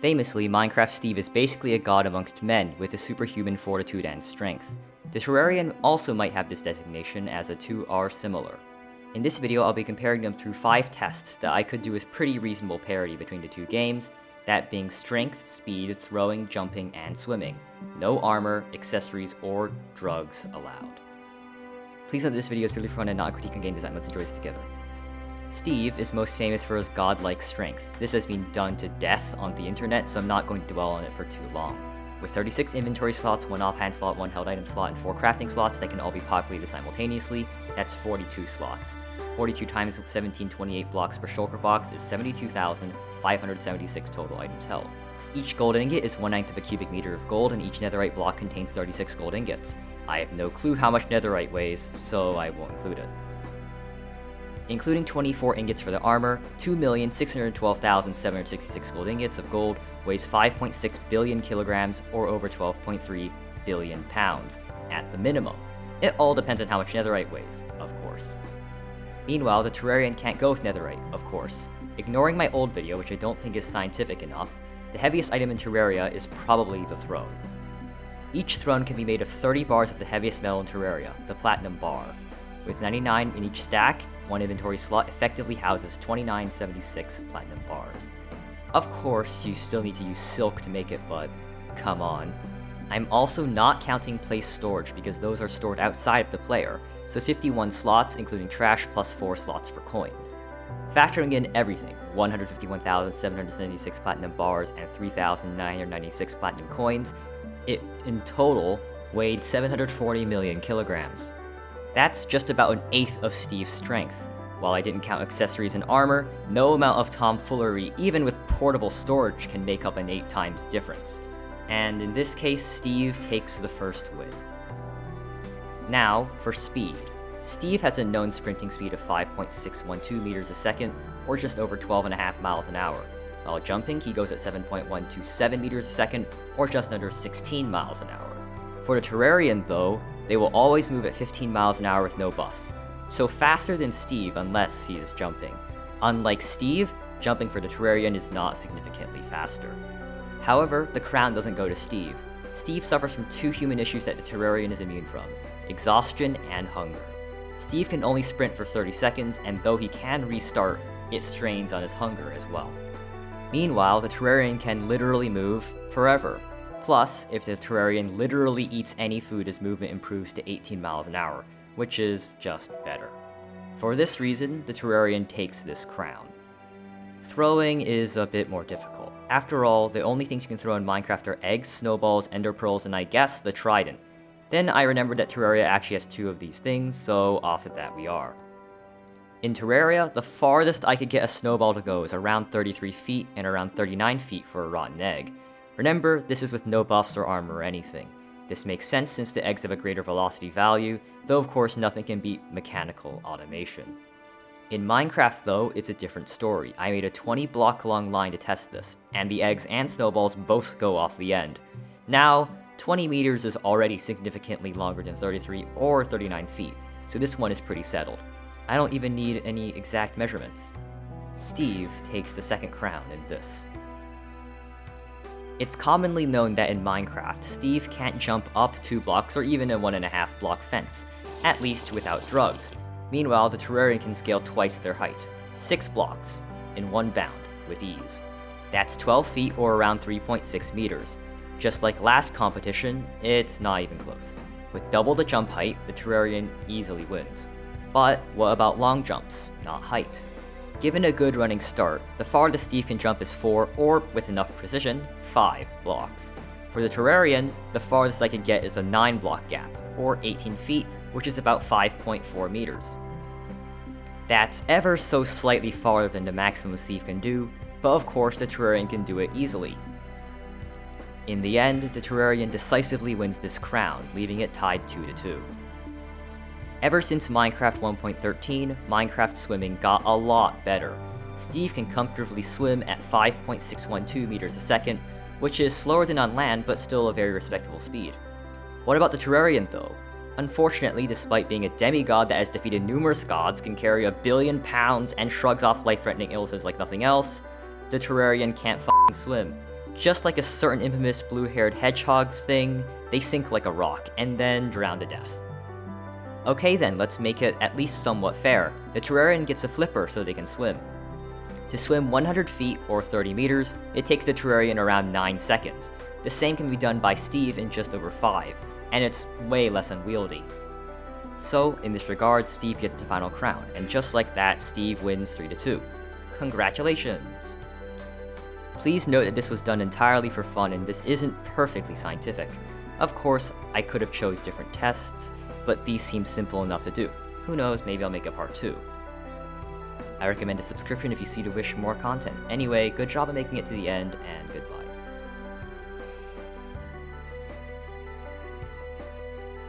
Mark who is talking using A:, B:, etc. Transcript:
A: Famously, Minecraft Steve is basically a god amongst men with a superhuman fortitude and strength. The Terrarian also might have this designation, as the two are similar. In this video, I'll be comparing them through 5 tests that I could do with pretty reasonable parity between the two games, that being strength, speed, throwing, jumping, and swimming. No armor, accessories, or drugs allowed. Please note that this video is purely for fun and not a critique on game design. Let's enjoy this together. Steve is most famous for his godlike strength. This has been done to death on the internet, so I'm not going to dwell on it for too long. With 36 inventory slots, 1 offhand slot, 1 held item slot, and 4 crafting slots that can all be populated simultaneously, that's 42 slots. 42 times 1728 blocks per shulker box is 72,576 total items held. Each gold ingot is 1/9 of a cubic meter of gold, and each netherite block contains 36 gold ingots. I have no clue how much netherite weighs, so I won't include it. Including 24 ingots for the armor, 2,612,766 gold ingots of gold weighs 5.6 billion kilograms, or over 12.3 billion pounds, at the minimum. It all depends on how much netherite weighs, of course. Meanwhile, the Terrarian can't go with netherite, of course. Ignoring my old video, which I don't think is scientific enough, the heaviest item in Terraria is probably the throne. Each throne can be made of 30 bars of the heaviest metal in Terraria, the platinum bar. With 99 in each stack, 1 inventory slot effectively houses 2976 platinum bars. Of course, you still need to use silk to make it, but come on. I'm also not counting place storage because those are stored outside of the player, so 51 slots including trash plus 4 slots for coins. Factoring in everything, 151,776 platinum bars and 3,996 platinum coins, it in total weighed 740 million kilograms. That's just about 1/8 of Steve's strength. While I didn't count accessories and armor, no amount of tomfoolery, even with portable storage, can make up an 8 times difference. And in this case, Steve takes the first win. Now, for speed. Steve has a known sprinting speed of 5.612 meters a second, or just over 12.5 miles an hour. While jumping, he goes at 7.127 meters a second, or just under 16 miles an hour. For the Terrarian, though, they will always move at 15 miles an hour with no buffs. So faster than Steve unless he is jumping. Unlike Steve, jumping for the Terrarian is not significantly faster. However, the crown doesn't go to Steve. Steve suffers from 2 human issues that the Terrarian is immune from: exhaustion and hunger. Steve can only sprint for 30 seconds, and though he can restart, it strains on his hunger as well. Meanwhile, the Terrarian can literally move forever. Plus, if the Terrarian literally eats any food, his movement improves to 18 miles an hour, which is just better. For this reason, the Terrarian takes this crown. Throwing is a bit more difficult. After all, the only things you can throw in Minecraft are eggs, snowballs, ender pearls, and I guess the trident. Then I remembered that Terraria actually has 2 of these things, so off at that we are. In Terraria, the farthest I could get a snowball to go is around 33 feet and around 39 feet for a rotten egg. Remember, this is with no buffs or armor or anything. This makes sense since the eggs have a greater velocity value, though of course nothing can beat mechanical automation. In Minecraft though, it's a different story. I made a 20 block long line to test this, and the eggs and snowballs both go off the end. Now, 20 meters is already significantly longer than 33 or 39 feet, so this one is pretty settled. I don't even need any exact measurements. Steve takes the second crown in this. It's commonly known that in Minecraft, Steve can't jump up 2 blocks or even a 1.5 block fence, at least without drugs. Meanwhile, the Terrarian can scale twice their height, 6 blocks, in 1 bound, with ease. That's 12 feet or around 3.6 meters. Just like last competition, it's not even close. With double the jump height, the Terrarian easily wins. But what about long jumps, not height? Given a good running start, the farthest Steve can jump is 4, or with enough precision, 5 blocks. For the Terrarian, the farthest I can get is a 9 block gap, or 18 feet, which is about 5.4 meters. That's ever so slightly farther than the maximum Steve can do, but of course the Terrarian can do it easily. In the end, the Terrarian decisively wins this crown, leaving it tied 2-2. Ever since Minecraft 1.13, Minecraft swimming got a lot better. Steve can comfortably swim at 5.612 meters a second, which is slower than on land but still a very respectable speed. What about the Terrarian though? Unfortunately, despite being a demigod that has defeated numerous gods, can carry 1 billion pounds, and shrugs off life-threatening illnesses like nothing else, the Terrarian can't f***ing swim. just like a certain infamous blue-haired hedgehog thing, they sink like a rock, and then drown to death. Okay then, let's make it at least somewhat fair. The Terrarian gets a flipper so they can swim. To swim 100 feet or 30 meters, it takes the Terrarian around 9 seconds. The same can be done by Steve in just over 5, and it's way less unwieldy. So, in this regard, Steve gets the final crown, and just like that, Steve wins 3-2. Congratulations! Please note that this was done entirely for fun and this isn't perfectly scientific. Of course, I could have chose different tests, but these seem simple enough to do. Who knows, maybe I'll make a part 2. I recommend a subscription if you see to wish more content. Anyway, good job on making it to the end, and goodbye.